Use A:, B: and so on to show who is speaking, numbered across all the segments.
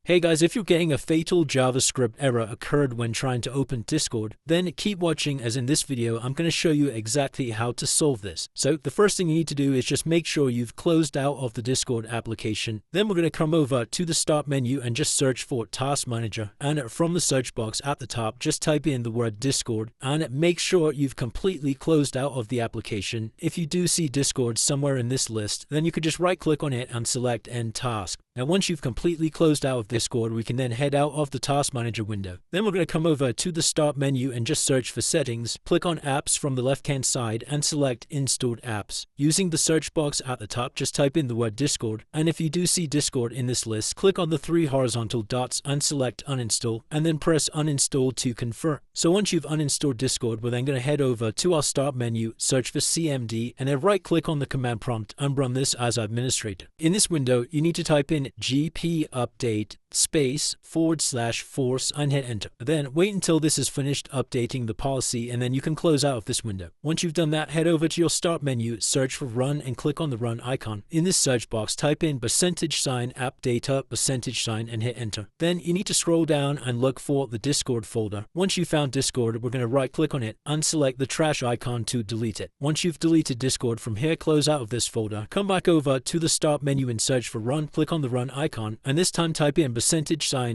A: Hey guys, if you're getting a fatal JavaScript error occurred when trying to open Discord, then keep watching, as in this video I'm going to show you exactly how to solve this. So the first thing you need to do is just make sure you've closed out of the Discord application. Then we're going to come over to the start menu and just search for Task Manager, and from the search box at the top just type in the word Discord and make sure you've completely closed out of the application. If you do see Discord somewhere in this list, then you could just right click on it and select End Task. Now once you've completely closed out of Discord, we can then head out of the Task Manager window. Then we're going to come over to the Start menu and just search for Settings, click on Apps from the left hand side and select Installed Apps. Using the search box at the top, just type in the word Discord, and if you do see Discord in this list, click on the three horizontal dots and select Uninstall, and then press Uninstall to confirm. So once you've uninstalled Discord, we're then going to head over to our Start menu, search for CMD, and then right click on the command prompt and run this as administrator. In this window, you need to type in gp update space /force and hit enter. Then wait until this is finished updating the policy, and then you can close out of this window. Once you've done that, head over to your start menu, search for run and click on the run icon. In this search box, type in $app data $, and hit enter. Then you need to scroll down and look for the Discord folder. Once you've found Discord, we're going to right click on it and select the trash icon to delete it. Once you've deleted Discord from here, close out of this folder, come back over to the start menu and search for run, click on the run icon, and this time type in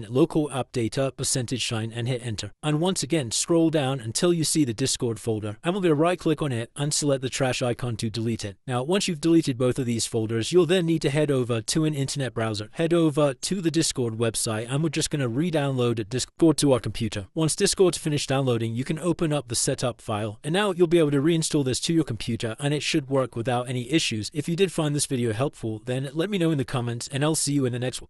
A: local app data $, and hit enter. And once again, scroll down until you see the Discord folder, and we're going to right click on it and select the trash icon to delete it. Now once you've deleted both of these folders, you'll then need to head over to an internet browser, head over to the Discord website, and we're just going to re-download Discord to our computer. Once Discord's finished downloading, you can open up the setup file, and now you'll be able to reinstall this to your computer and it should work without any issues. If you did find this video helpful, then let me know in the comments and I'll see you in the next one.